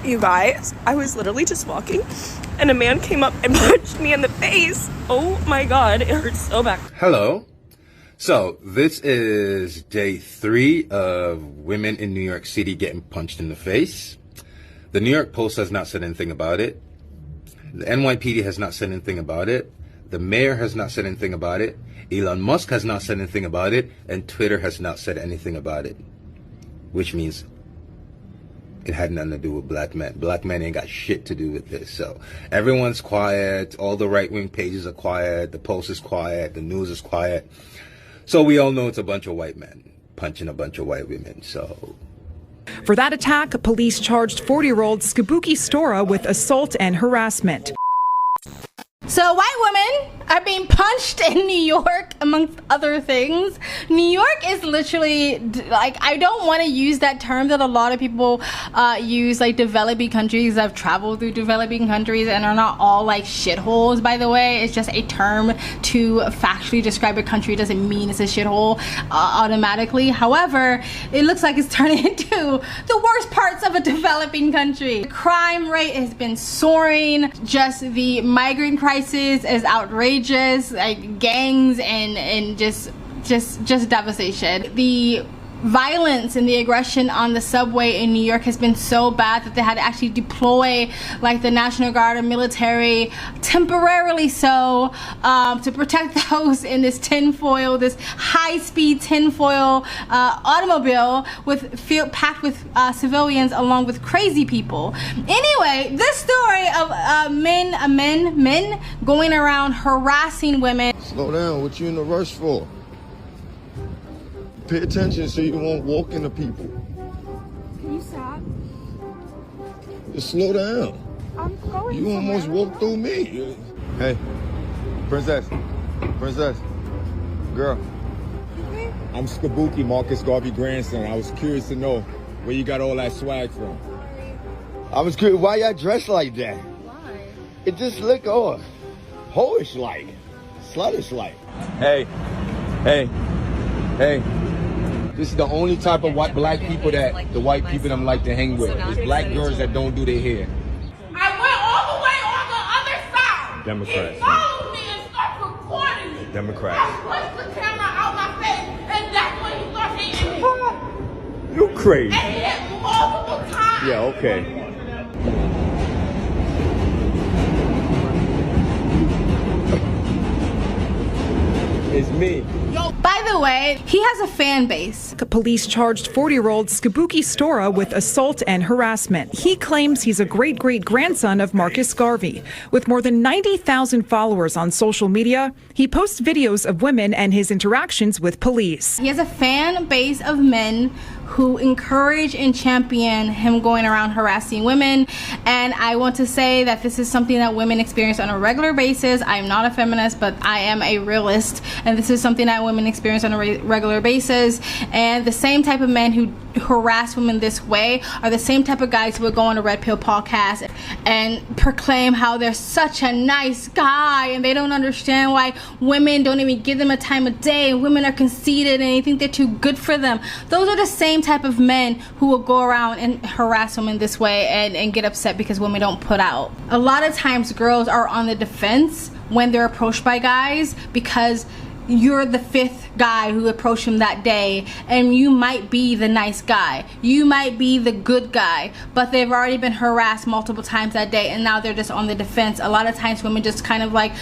You guys, I was literally just walking and a man came up and punched me in the face. Oh my God, it hurts so bad. Hello. So this is day 3 of women in New York City getting punched in the face. The New York Post has not said anything about it. The NYPD has not said anything about it. The mayor has not said anything about it. Elon Musk has not said anything about it. And Twitter has not said anything about it. Which means it had nothing to do with black men. Black men ain't got shit to do with this. So everyone's quiet. All the right-wing pages are quiet. The Post is quiet. The news is quiet. So we all know it's a bunch of white men punching a bunch of white women. So for that attack, police charged 40-year-old Skabuki Stora with assault and harassment. So white women are being punched in New York, amongst other things. New York is literally, like, I don't want to use that term that a lot of people use, like developing countries. I've traveled through developing countries and are not all like shitholes, by the way. It's just a term to factually describe a country. It doesn't mean it's a shithole automatically. However, it looks like it's turning into the worst parts of a developing country. The crime rate has been soaring. Just the migrant crisis is outrageous, like gangs and just devastation. The violence and the aggression on the subway in New York has been so bad that they had to actually deploy like the National Guard or military temporarily so to protect those in this tinfoil, this high-speed tinfoil automobile with packed with civilians along with crazy people. Anyway, this story of men going around harassing women. Slow down, what you in a rush for? Pay attention so you won't walk into people. Can you stop? Just slow down. I'm going You almost walked through me. Hey, princess, girl. I'm Skabuki, Marcus Garvey grandson. I was curious to know where you got all that swag from. I was curious, why y'all dressed like that? Why? It just looked hoish like, sluttish like. Hey. This is the only type of white black people that the white people them like to hang with. It's black girls that don't do their hair. I went all the way on the other side. Democrats. He followed me and started recording me. Democrats. I pushed the camera out my face, and that's when he started hitting me. You crazy. And he hit multiple times. Yeah, okay. It's me. By the way, he has a fan base. Police charged 40-year-old Skabuki Stora with assault and harassment. He claims he's a great-great-grandson of Marcus Garvey. With more than 90,000 followers on social media, he posts videos of women and his interactions with police. He has a fan base of men who encourage and champion him going around harassing women. And I want to say that this is something that women experience on a regular basis. I am not a feminist, but I am a realist. And this is something that women experience on a regular basis. And the same type of men who harass women this way are the same type of guys who would go on a Red Pill podcast and proclaim how they're such a nice guy and they don't understand why women don't even give them a time of day and women are conceited and they think they're too good for them. Those are the same type of men who will go around and harass women this way and get upset because women don't put out. A lot of times girls are on the defense when they're approached by guys because you're the 5th guy who approached him that day and you might be the nice guy, you might be the good guy, but they've already been harassed multiple times that day and now they're just on the defense. A lot of times women just kind of like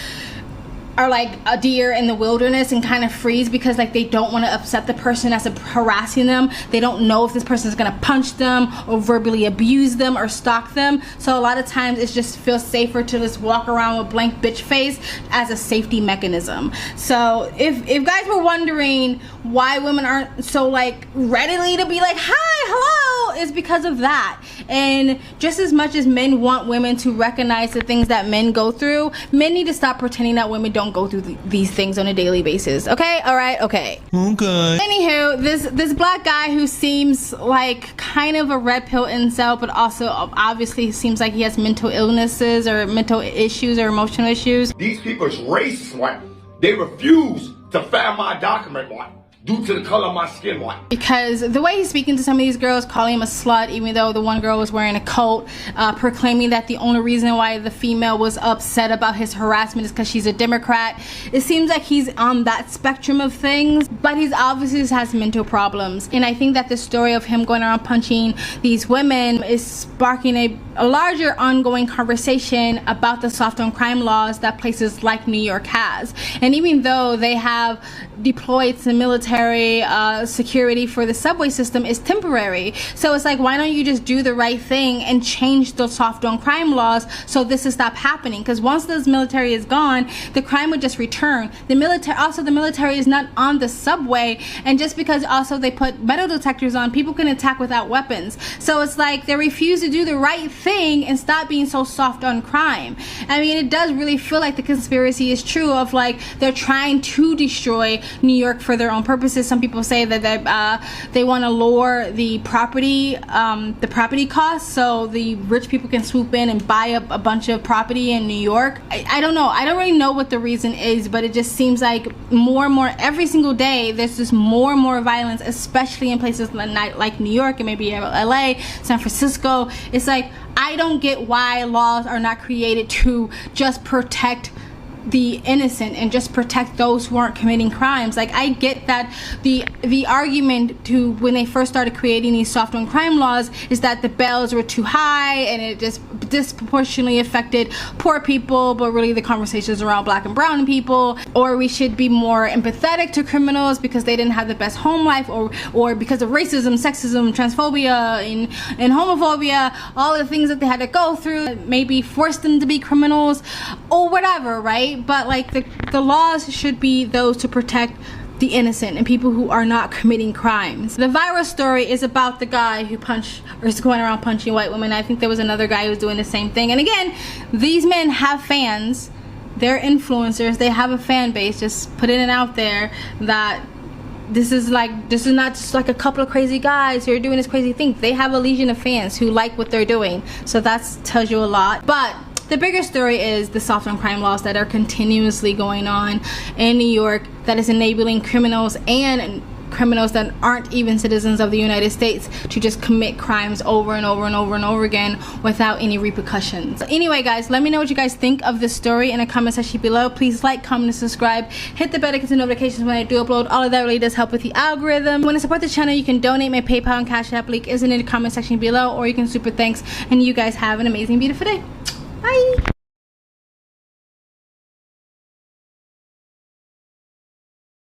are like a deer in the wilderness and kind of freeze because like they don't want to upset the person that's harassing them. They don't know if this person is going to punch them or verbally abuse them or stalk them. So a lot of times it just feels safer to just walk around with blank bitch face as a safety mechanism. So if guys were wondering why women aren't so like readily to be like hi, hello, is because of that. And just as much as men want women to recognize the things that men go through, men need to stop pretending that women don't go through these things on a daily basis. Okay, all right, okay. Anywho, this black guy who seems like kind of a red pill incel, but also obviously seems like he has mental illnesses or mental issues or emotional issues. These people is racist, right? They refuse to file my document, right? due to the color of my skin white. Because the way he's speaking to some of these girls, calling him a slut, even though the one girl was wearing a coat, proclaiming that the only reason why the female was upset about his harassment is because she's a Democrat. It seems like he's on that spectrum of things, but he's obviously has mental problems. And I think that the story of him going around punching these women is sparking a larger ongoing conversation about the soft on crime laws that places like New York has. And even though they have deployed some military security for the subway system, is temporary. So it's like, why don't you just do the right thing and change the soft on crime laws so this will stop happening? Because once this military is gone, the crime would just return. The military is not on the subway, and just because also they put metal detectors on, people can attack without weapons. So it's like they refuse to do the right thing and stop being so soft on crime. I mean, it does really feel like the conspiracy is true of like they're trying to destroy New York for their own purposes. Some people say that they want to lower the property costs so the rich people can swoop in and buy up a bunch of property in New York. I don't know. I don't really know what the reason is, but it just seems like more and more every single day there's just more and more violence, especially in places like New York and maybe LA, San Francisco. It's like, I don't get why laws are not created to just protect the innocent and just protect those who aren't committing crimes. Like, I get that the argument to when they first started creating these soft on crime laws is that the bails were too high and it just disproportionately affected poor people, but really the conversations around black and brown people, or we should be more empathetic to criminals because they didn't have the best home life, or because of racism, sexism, transphobia, and homophobia, all the things that they had to go through, maybe force them to be criminals or whatever, right? But like the laws should be those to protect the innocent and people who are not committing crimes. The viral story is about the guy who punched or is going around punching white women. I think there was another guy who was doing the same thing. And again, these men have fans. They're influencers. They have a fan base. Just putting it out there that this is not just like a couple of crazy guys who are doing this crazy thing. They have a legion of fans who like what they're doing. So that tells you a lot. But the bigger story is the soft on crime laws that are continuously going on in New York that is enabling criminals and criminals that aren't even citizens of the United States to just commit crimes over and over and over and over again without any repercussions. Anyway, guys, let me know what you guys think of this story in the comment section below. Please like, comment, and subscribe. Hit the bell to get the notifications when I do upload. All of that really does help with the algorithm. Want to support the channel, you can donate. My PayPal and Cash App link is in the comment section below, or you can super thanks. And you guys have an amazing, beautiful day. Bye.